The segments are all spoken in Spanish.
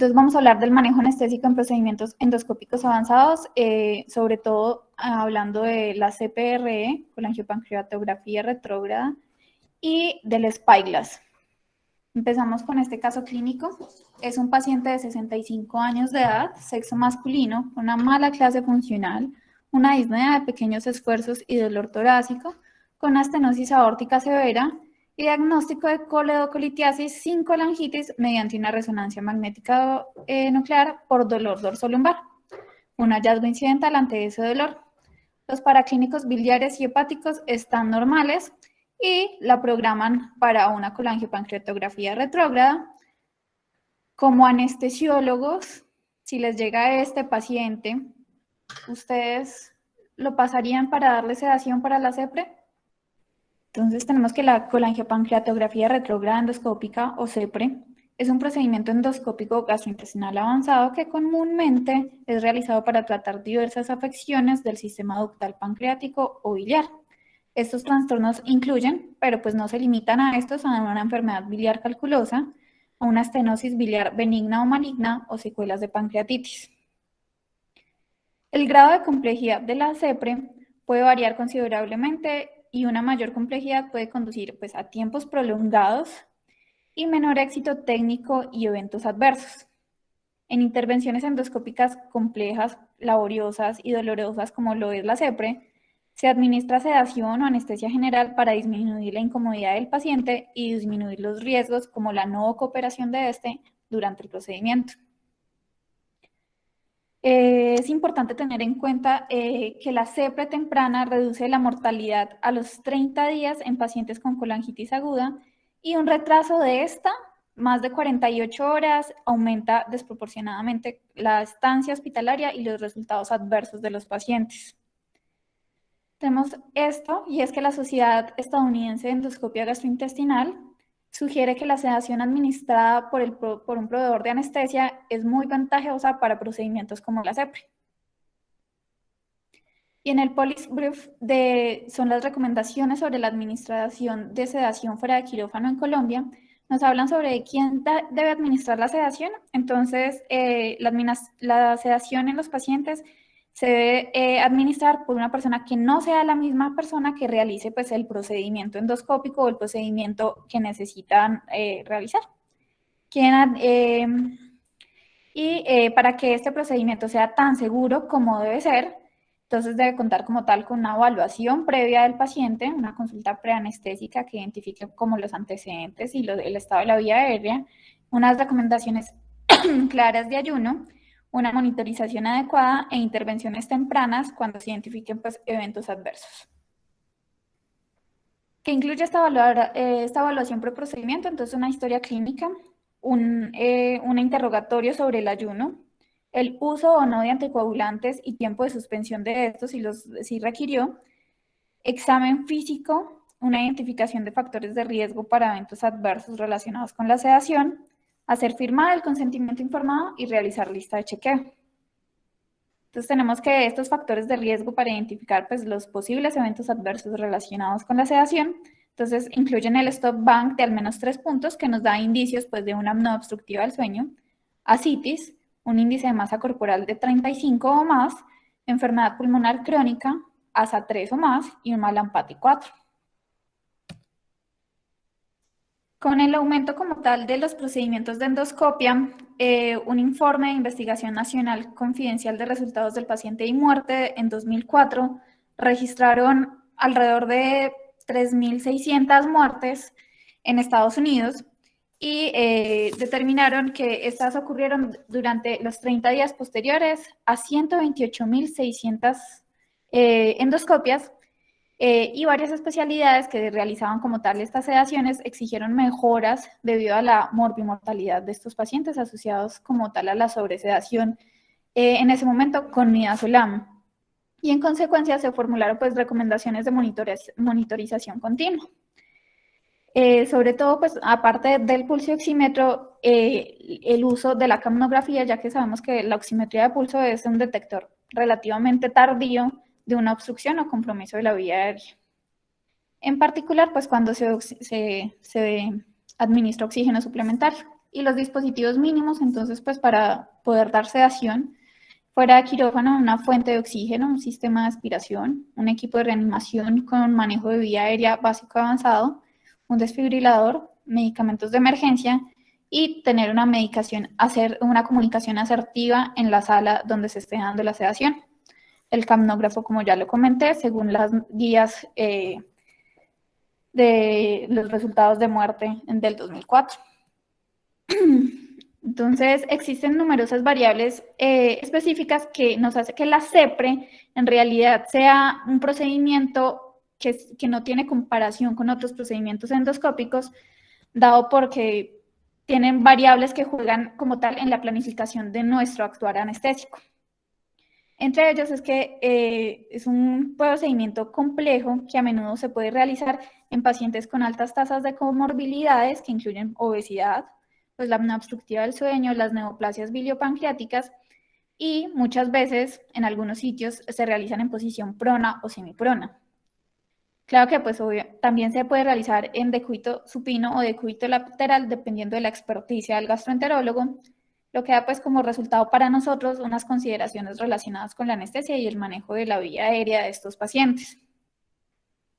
Entonces vamos a hablar del manejo anestésico en procedimientos endoscópicos avanzados, sobre todo hablando de la CPRE, colangiopancreatografía retrógrada, y del SpyGlass. Empezamos con este caso clínico. Es un paciente de 65 años de edad, sexo masculino, con una mala clase funcional, una disnea de pequeños esfuerzos y dolor torácico, con una estenosis aórtica severa y diagnóstico de coledocolitiasis sin colangitis mediante una resonancia magnética nuclear por dolor dorsolumbar. Un hallazgo incidental ante ese dolor. Los paraclínicos biliares y hepáticos están normales y la programan para una colangiopancreatografía retrógrada. Como anestesiólogos, si les llega a este paciente, ¿ustedes lo pasarían para darle sedación para la CEPRE? Entonces tenemos que la colangiopancreatografía retrógrada endoscópica o CEPRE es un procedimiento endoscópico gastrointestinal avanzado que comúnmente es realizado para tratar diversas afecciones del sistema ductal pancreático o biliar. Estos trastornos incluyen, pero pues no se limitan a estos, a una enfermedad biliar calculosa, a una estenosis biliar benigna o maligna o secuelas de pancreatitis. El grado de complejidad de la CEPRE puede variar considerablemente y una mayor complejidad puede conducir pues, a tiempos prolongados y menor éxito técnico y eventos adversos. En intervenciones endoscópicas complejas, laboriosas y dolorosas como lo es la CEPRE, se administra sedación o anestesia general para disminuir la incomodidad del paciente y disminuir los riesgos como la no cooperación de este durante el procedimiento. Es importante tener en cuenta que la CEPRE temprana reduce la mortalidad a los 30 días en pacientes con colangitis aguda y un retraso de esta, más de 48 horas, aumenta desproporcionadamente la estancia hospitalaria y los resultados adversos de los pacientes. Tenemos esto, y es que la Sociedad Estadounidense de Endoscopia Gastrointestinal sugiere que la sedación administrada por un proveedor de anestesia es muy ventajosa para procedimientos como la CEPRE. Y en el Policy Brief son las recomendaciones sobre la administración de sedación fuera de quirófano en Colombia. Nos hablan sobre quién debe administrar la sedación. Entonces, la sedación en los pacientes se debe administrar por una persona que no sea la misma persona que realice pues, el procedimiento endoscópico o el procedimiento que necesitan realizar. Para que este procedimiento sea tan seguro como debe ser, entonces debe contar como tal con una evaluación previa del paciente, una consulta preanestésica que identifique como los antecedentes y el estado de la vía aérea, unas recomendaciones claras de ayuno, una monitorización adecuada e intervenciones tempranas cuando se identifiquen pues, eventos adversos. ¿Qué incluye esta evaluación preprocedimiento? Entonces, una historia clínica, un interrogatorio sobre el ayuno, el uso o no de anticoagulantes y tiempo de suspensión de estos si requirió, examen físico, una identificación de factores de riesgo para eventos adversos relacionados con la sedación, hacer firmar el consentimiento informado y realizar lista de chequeo. Entonces tenemos que estos factores de riesgo para identificar pues, los posibles eventos adversos relacionados con la sedación, entonces incluyen el stop bank de al menos 3 puntos que nos da indicios pues, de una apnea obstructiva del sueño, ascitis, un índice de masa corporal de 35 o más, enfermedad pulmonar crónica, ASA 3 o más y un Mallampati 4. Con el aumento como tal de los procedimientos de endoscopia, un informe de investigación nacional confidencial de resultados del paciente y muerte en 2004 registraron alrededor de 3.600 muertes en Estados Unidos y determinaron que estas ocurrieron durante los 30 días posteriores a 128.600 endoscopias. Y varias especialidades que realizaban como tal estas sedaciones exigieron mejoras debido a la morbimortalidad de estos pacientes asociados como tal a la sobresedación en ese momento con midazolam. Y en consecuencia se formularon pues recomendaciones de monitorización continua. Sobre todo, pues, aparte del pulsioxímetro, el uso de la capnografía, ya que sabemos que la oximetría de pulso es un detector relativamente tardío de una obstrucción o compromiso de la vía aérea. En particular, pues cuando se administra oxígeno suplementario. y los dispositivos mínimos, entonces, pues para poder dar sedación, fuera de quirófano, una fuente de oxígeno, un sistema de aspiración, un equipo de reanimación con manejo de vía aérea básico avanzado, un desfibrilador, medicamentos de emergencia y tener una medicación, hacer una comunicación asertiva en la sala donde se esté dando la sedación. El capnógrafo, como ya lo comenté, según las guías de los resultados de muerte del 2004. Entonces, existen numerosas variables específicas que nos hace que la CEPRE en realidad sea un procedimiento que no tiene comparación con otros procedimientos endoscópicos, dado porque tienen variables que juegan como tal en la planificación de nuestro actuar anestésico. Entre ellos es que es un procedimiento complejo que a menudo se puede realizar en pacientes con altas tasas de comorbilidades que incluyen obesidad, pues la apnea obstructiva del sueño, las neoplasias biliopancreáticas y muchas veces en algunos sitios se realizan en posición prona o semiprona. Claro que pues también se puede realizar en decúbito supino o decúbito lateral dependiendo de la experticia del gastroenterólogo, lo que da pues como resultado para nosotros unas consideraciones relacionadas con la anestesia y el manejo de la vía aérea de estos pacientes.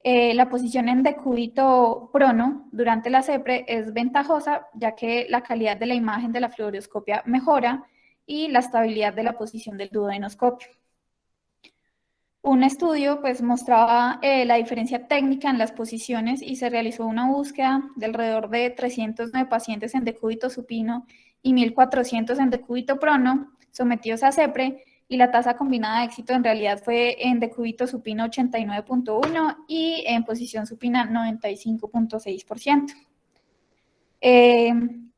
La posición en decúbito prono durante la CEPRE es ventajosa, ya que la calidad de la imagen de la fluoroscopia mejora y la estabilidad de la posición del duodenoscopio. Un estudio pues mostraba la diferencia técnica en las posiciones y se realizó una búsqueda de alrededor de 309 pacientes en decúbito supino y 1.400 en decúbito prono sometidos a CEPRE, y la tasa combinada de éxito en realidad fue en decúbito supino 89.1 y en posición supina 95.6%. En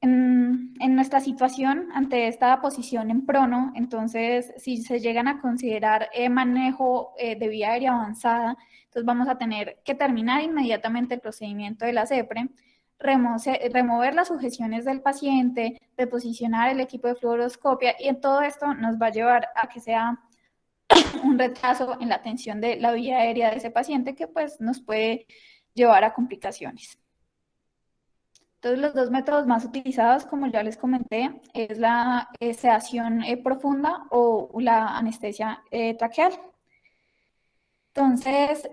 nuestra situación, ante esta posición en prono, entonces, si se llegan a considerar manejo de vía aérea avanzada, entonces vamos a tener que terminar inmediatamente el procedimiento de la CEPRE, remover las sujeciones del paciente, reposicionar el equipo de fluoroscopia, y en todo esto nos va a llevar a que sea un retraso en la atención de la vía aérea de ese paciente que pues nos puede llevar a complicaciones. Entonces, los dos métodos más utilizados, como ya les comenté, es la sedación profunda o la anestesia traqueal. Entonces,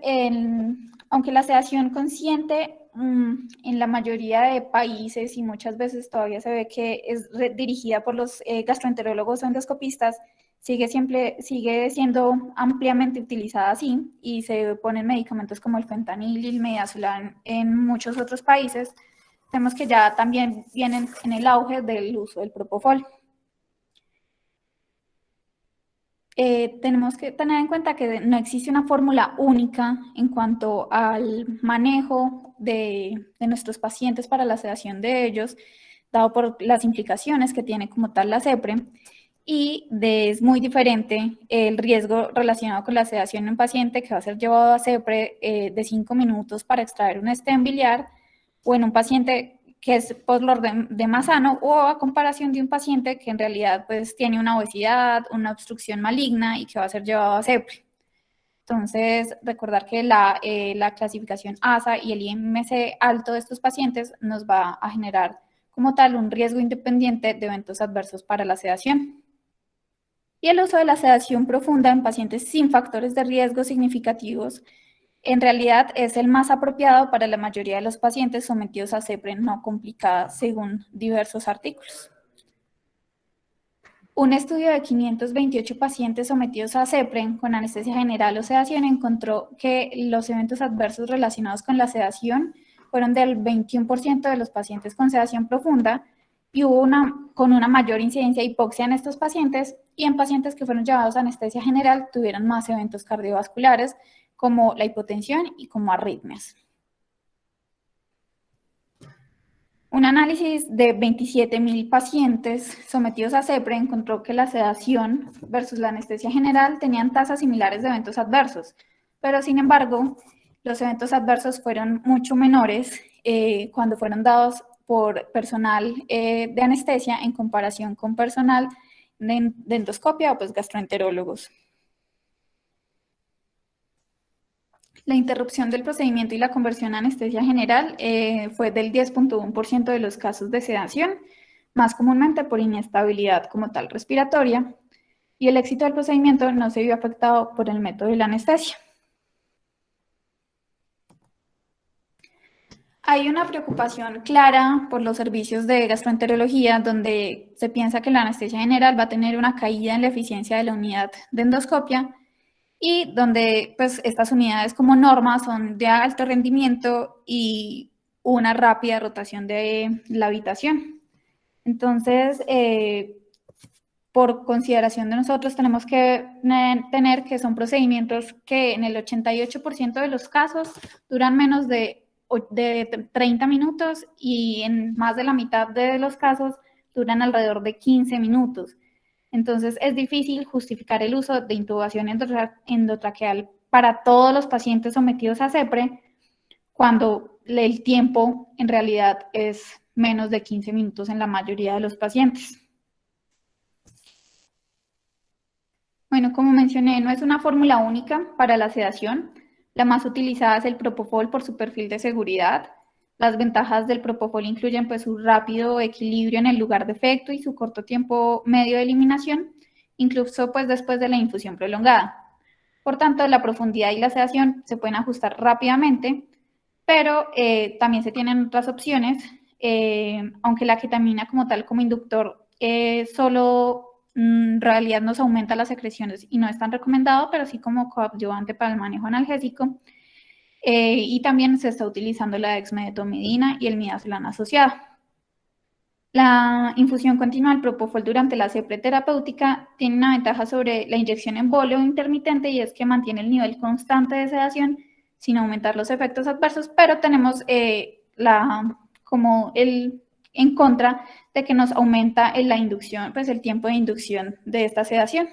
aunque la sedación consciente en la mayoría de países y muchas veces todavía se ve que es dirigida por los gastroenterólogos o endoscopistas, sigue siendo ampliamente utilizada así y se ponen medicamentos como el fentanil y el midazolam en muchos otros países. Vemos que ya también vienen en el auge del uso del propofol. Tenemos que tener en cuenta que no existe una fórmula única en cuanto al manejo de nuestros pacientes para la sedación de ellos, dado por las implicaciones que tiene como tal la CEPRE, y es muy diferente el riesgo relacionado con la sedación en un paciente que va a ser llevado a CEPRE de 5 minutos para extraer un stem biliar, o en un paciente que es por lo de más sano, o a comparación de un paciente que en realidad pues tiene una obesidad, una obstrucción maligna y que va a ser llevado a CEPRE. Entonces, recordar que la clasificación ASA y el IMC alto de estos pacientes nos va a generar como tal un riesgo independiente de eventos adversos para la sedación. Y el uso de la sedación profunda en pacientes sin factores de riesgo significativos en realidad es el más apropiado para la mayoría de los pacientes sometidos a CEPRE no complicada, según diversos artículos. Un estudio de 528 pacientes sometidos a CEPRE con anestesia general o sedación encontró que los eventos adversos relacionados con la sedación fueron del 21% de los pacientes con sedación profunda, y hubo con una mayor incidencia de hipoxia en estos pacientes, y en pacientes que fueron llevados a anestesia general tuvieron más eventos cardiovasculares, como la hipotensión y como arritmias. Un análisis de 27.000 pacientes sometidos a CEPRE encontró que la sedación versus la anestesia general tenían tasas similares de eventos adversos, pero sin embargo, los eventos adversos fueron mucho menores cuando fueron dados por personal de anestesia en comparación con personal de endoscopia o pues gastroenterólogos. La interrupción del procedimiento y la conversión a anestesia general fue del 10.1% de los casos de sedación, más comúnmente por inestabilidad como tal respiratoria, y el éxito del procedimiento no se vio afectado por el método de la anestesia. Hay una preocupación clara por los servicios de gastroenterología, donde se piensa que la anestesia general va a tener una caída en la eficiencia de la unidad de endoscopia, y donde pues estas unidades como norma son de alto rendimiento y una rápida rotación de la habitación. Entonces, por consideración de nosotros, tenemos que tener que son procedimientos que en el 88% de los casos duran menos de 30 minutos, y en más de la mitad de los casos duran alrededor de 15 minutos. Entonces, es difícil justificar el uso de intubación endotraqueal para todos los pacientes sometidos a CEPRE cuando el tiempo en realidad es menos de 15 minutos en la mayoría de los pacientes. Bueno, como mencioné, no es una fórmula única para la sedación. La más utilizada es el propofol por su perfil de seguridad. Las ventajas del propofol incluyen pues su rápido equilibrio en el lugar de efecto y su corto tiempo medio de eliminación, incluso pues después de la infusión prolongada. Por tanto, la profundidad y la sedación se pueden ajustar rápidamente, pero también se tienen otras opciones, aunque la ketamina como tal, como inductor, solo en realidad nos aumenta las secreciones y no es tan recomendado, pero sí como coadyuvante para el manejo analgésico. Y también se está utilizando la dexmedetomidina y el midazolam asociado. La infusión continua del propofol durante la CEPRE terapéutica tiene una ventaja sobre la inyección en boleo intermitente, y es que mantiene el nivel constante de sedación sin aumentar los efectos adversos, pero tenemos en contra de que nos aumenta la inducción, pues el tiempo de inducción de esta sedación.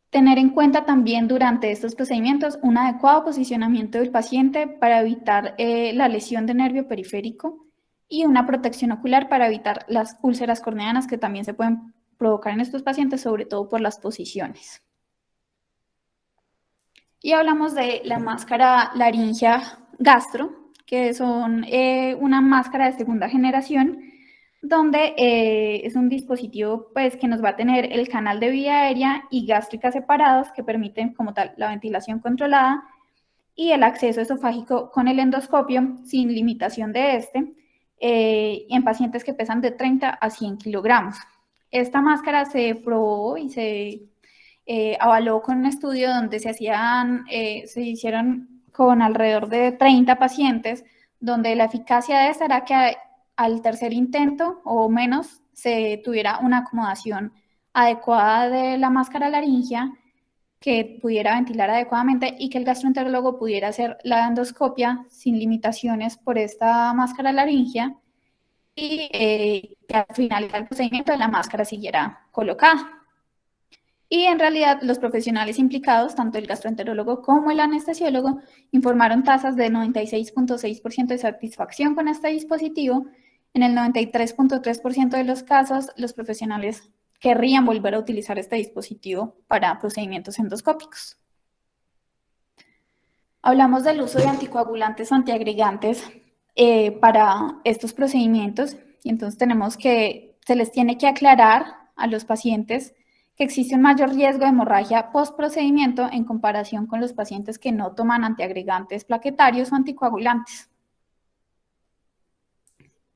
Tener en cuenta también durante estos procedimientos un adecuado posicionamiento del paciente para evitar la lesión de nervio periférico, y una protección ocular para evitar las úlceras corneanas que también se pueden provocar en estos pacientes, sobre todo por las posiciones. Y hablamos de la máscara laringea gastro, que son una máscara de segunda generación, donde es un dispositivo pues, que nos va a tener el canal de vía aérea y gástrica separados, que permiten como tal la ventilación controlada y el acceso esofágico con el endoscopio sin limitación de en pacientes que pesan de 30 a 100 kilogramos. Esta máscara se probó y se avaló con un estudio donde se hicieron con alrededor de 30 pacientes, donde la eficacia de esta era que al tercer intento o menos se tuviera una acomodación adecuada de la máscara laringea, que pudiera ventilar adecuadamente y que el gastroenterólogo pudiera hacer la endoscopia sin limitaciones por esta máscara laringea, y que al final del procedimiento la máscara siguiera colocada. Y en realidad los profesionales implicados, tanto el gastroenterólogo como el anestesiólogo, informaron tasas de 96.6% de satisfacción con este dispositivo. En el 93.3% de los casos, los profesionales querrían volver a utilizar este dispositivo para procedimientos endoscópicos. Hablamos del uso de anticoagulantes antiagregantes para estos procedimientos, y entonces se les tiene que aclarar a los pacientes que existe un mayor riesgo de hemorragia post-procedimiento en comparación con los pacientes que no toman antiagregantes plaquetarios o anticoagulantes.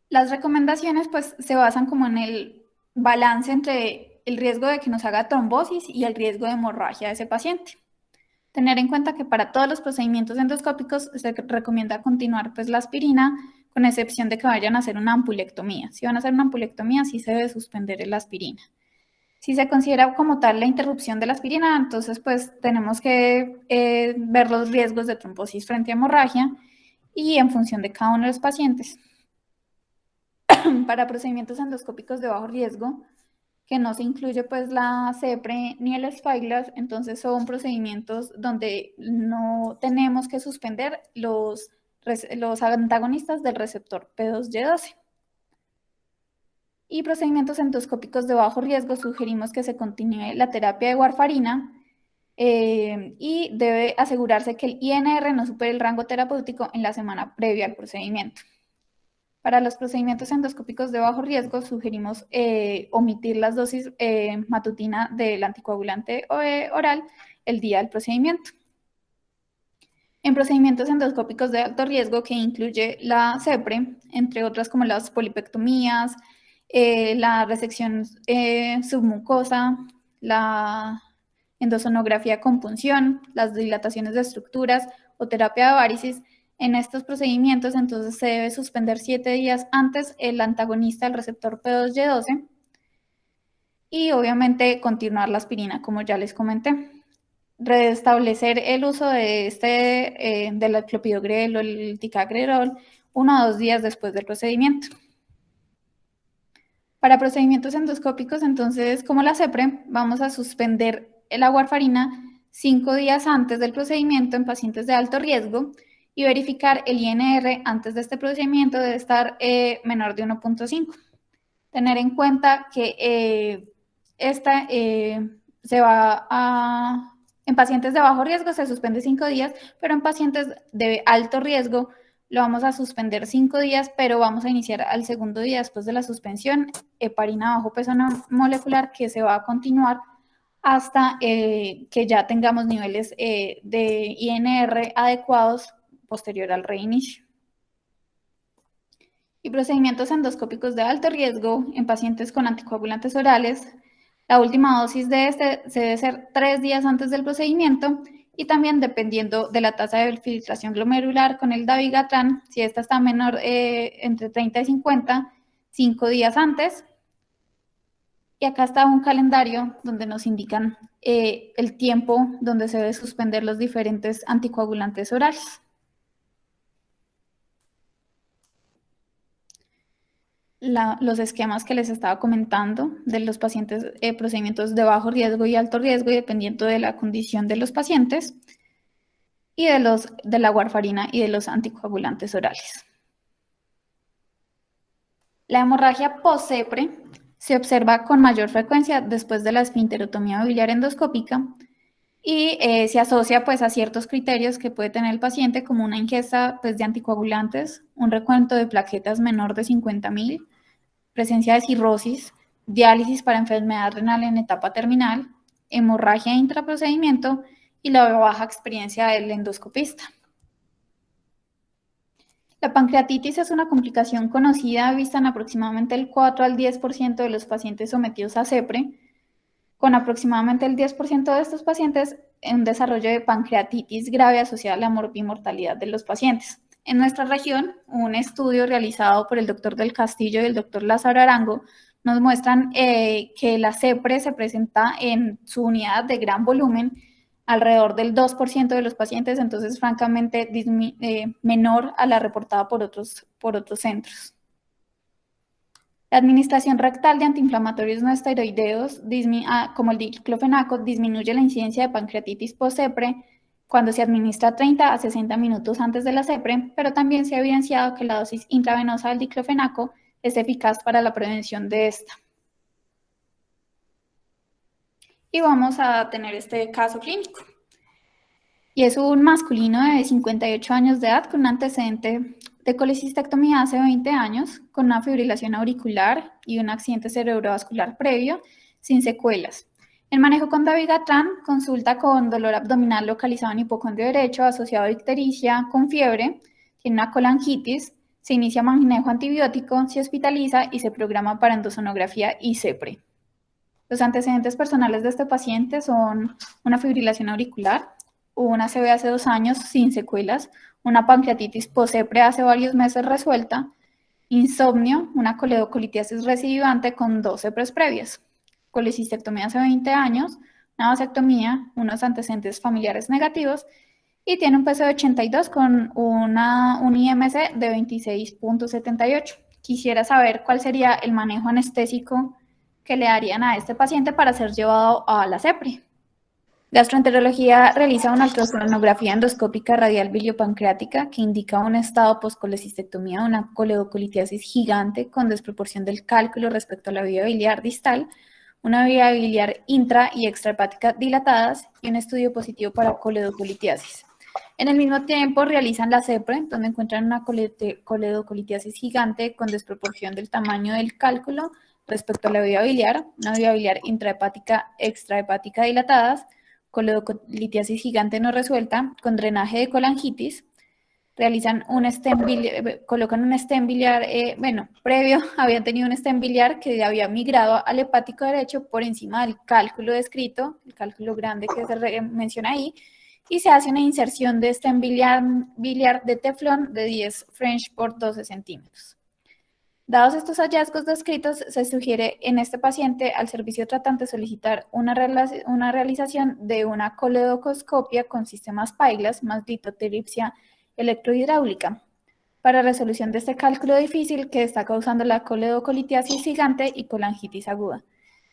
Las recomendaciones pues se basan como en el balance entre el riesgo de que nos haga trombosis y el riesgo de hemorragia de ese paciente. Tener en cuenta que para todos los procedimientos endoscópicos se recomienda continuar pues la aspirina, con excepción de que vayan a hacer una ampulectomía. Si van a hacer una ampulectomía, sí se debe suspender la aspirina. Si se considera como tal la interrupción de la aspirina, entonces pues tenemos que ver los riesgos de trombosis frente a hemorragia, y en función de cada uno de los pacientes. Para procedimientos endoscópicos de bajo riesgo, que no se incluye pues la CEPRE ni el Spyglass, entonces son procedimientos donde no tenemos que suspender los antagonistas del receptor P2Y12. Y procedimientos endoscópicos de bajo riesgo, sugerimos que se continúe la terapia de warfarina, y debe asegurarse que el INR no supere el rango terapéutico en la semana previa al procedimiento. Para los procedimientos endoscópicos de bajo riesgo, sugerimos omitir las dosis matutina del anticoagulante oral el día del procedimiento. En procedimientos endoscópicos de alto riesgo, que incluye la CEPRE, entre otras como las polipectomías, la resección submucosa, la endosonografía con punción, las dilataciones de estructuras o terapia de varices, en estos procedimientos entonces se debe suspender 7 días antes el antagonista del receptor P2Y12 y obviamente continuar la aspirina, como ya les comenté. Restablecer el uso de del clopidogrel o el ticagrelor 1 o 2 días después del procedimiento. Para procedimientos endoscópicos, entonces, como la CEPRE, vamos a suspender la warfarina 5 días antes del procedimiento en pacientes de alto riesgo y verificar el INR antes de este procedimiento debe estar menor de 1.5. Tener en cuenta que esta se va a... En pacientes de bajo riesgo se suspende 5 días, pero en pacientes de alto riesgo lo vamos a suspender 5 días, pero vamos a iniciar al segundo día después de la suspensión heparina bajo peso molecular que se va a continuar hasta que ya tengamos niveles de INR adecuados posterior al reinicio. Y procedimientos endoscópicos de alto riesgo en pacientes con anticoagulantes orales. La última dosis de este se debe ser 3 días antes del procedimiento y también dependiendo de la tasa de filtración glomerular con el dabigatran, si esta está menor entre 30 y 50, 5 días antes. Y acá está un calendario donde nos indican el tiempo donde se debe suspender los diferentes anticoagulantes orales. Los esquemas que les estaba comentando de los pacientes, procedimientos de bajo riesgo y alto riesgo, y dependiendo de la condición de los pacientes, y de la warfarina y de los anticoagulantes orales. La hemorragia post-CEPRE se observa con mayor frecuencia después de la esfinterotomía biliar endoscópica y se asocia pues a ciertos criterios que puede tener el paciente, como una ingesta pues, de anticoagulantes, un recuento de plaquetas menor de 50.000, presencia de cirrosis, diálisis para enfermedad renal en etapa terminal, hemorragia intraprocedimiento y la baja experiencia del endoscopista. La pancreatitis es una complicación conocida vista en aproximadamente el 4 al 10% de los pacientes sometidos a CEPRE, con aproximadamente el 10% de estos pacientes en desarrollo de pancreatitis grave asociada a la morbimortalidad de los pacientes. En nuestra región, un estudio realizado por el doctor Del Castillo y el doctor Lázaro Arango nos muestran que la CEPRE se presenta en su unidad de gran volumen alrededor del 2% de los pacientes, entonces francamente menor a la reportada por otros centros. La administración rectal de antiinflamatorios no esteroideos, como el diclofenaco, disminuye la incidencia de pancreatitis post-CEPRE cuando se administra 30 a 60 minutos antes de la CEPRE, pero también se ha evidenciado que la dosis intravenosa del diclofenaco es eficaz para la prevención de esta. Y vamos a tener este caso clínico. Y es un masculino de 58 años de edad con un antecedente de colecistectomía hace 20 años, con una fibrilación auricular y un accidente cerebrovascular previo, sin secuelas. El manejo con dabigatran, consulta con dolor abdominal localizado en hipocondrio derecho, asociado a ictericia, con fiebre, tiene una colangitis, se inicia manejo antibiótico, se hospitaliza y se programa para endosonografía y CEPRE. Los antecedentes personales de este paciente son una fibrilación auricular, una ACV hace 2 años sin secuelas, una pancreatitis post-CEPRE hace varios meses resuelta, insomnio, una coledocolitiasis recidivante con 2 CEPRES previas, colecistectomía hace 20 años, una vasectomía, unos antecedentes familiares negativos y tiene un peso de 82 con un IMC de 26.78. Quisiera saber cuál sería el manejo anestésico que le darían a este paciente para ser llevado a la CEPRE. Gastroenterología realiza una ultrasonografía endoscópica radial biliopancreática que indica un estado post-colecistectomía de una coledocolitiasis gigante con desproporción del cálculo respecto a la vía biliar distal, una vía biliar intra y extrahepática dilatadas y un estudio positivo para coledocolitiasis. En el mismo tiempo realizan la CEPRE, donde encuentran una coledocolitiasis gigante con desproporción del tamaño del cálculo respecto a la vía biliar, una vía biliar intrahepática, extrahepática dilatadas, coledocolitiasis gigante no resuelta, con drenaje de colangitis, realizan un stem biliar, colocan un stem biliar, previo habían tenido un stem biliar que había migrado al hepático derecho por encima del cálculo descrito, el cálculo grande que se menciona ahí, y se hace una inserción de stem biliar de teflón de 10 French por 12 centímetros. Dados estos hallazgos descritos, se sugiere en este paciente al servicio tratante solicitar una realización de una coledocoscopia con sistemas Spyglass más litotripsia electrohidráulica para resolución de este cálculo difícil que está causando la coledocolitiasis gigante y colangitis aguda.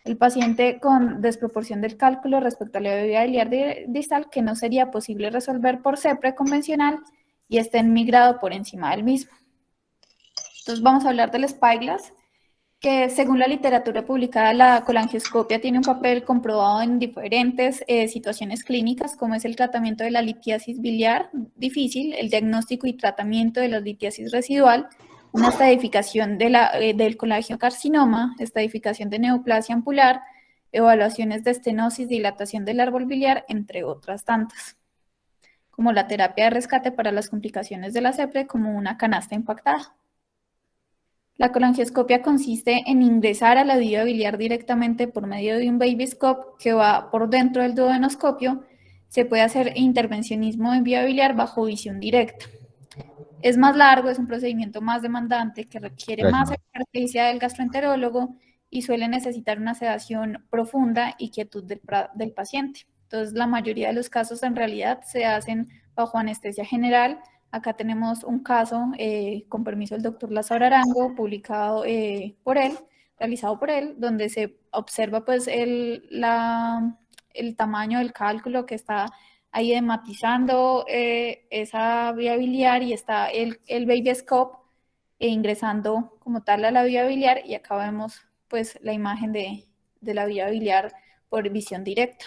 El paciente con desproporción del cálculo respecto a la vía biliar distal que no sería posible resolver por CEPRE convencional y esté migrado por encima del mismo. Entonces vamos a hablar del Spyglass, que según la literatura publicada, la colangioscopia tiene un papel comprobado en diferentes situaciones clínicas, como es el tratamiento de la litiasis biliar difícil, el diagnóstico y tratamiento de la litiasis residual, una estadificación del colangiocarcinoma, estadificación de neoplasia ampular, evaluaciones de estenosis, dilatación del árbol biliar, entre otras tantas, como la terapia de rescate para las complicaciones de la CEPRE, como una canasta impactada. La colangioscopia consiste en ingresar a la vía biliar directamente por medio de un baby scope que va por dentro del duodenoscopio. Se puede hacer intervencionismo en vía biliar bajo visión directa. Es más largo, es un procedimiento más demandante que requiere más experticia del gastroenterólogo y suele necesitar una sedación profunda y quietud del paciente. Entonces, la mayoría de los casos en realidad se hacen bajo anestesia general. Acá tenemos un caso, con permiso del doctor Lázaro Arango, publicado por él, realizado por él, donde se observa pues el tamaño del cálculo que está ahí edematizando esa vía biliar y está el baby scope ingresando como tal a la vía biliar y acá vemos pues la imagen de la vía biliar por visión directa.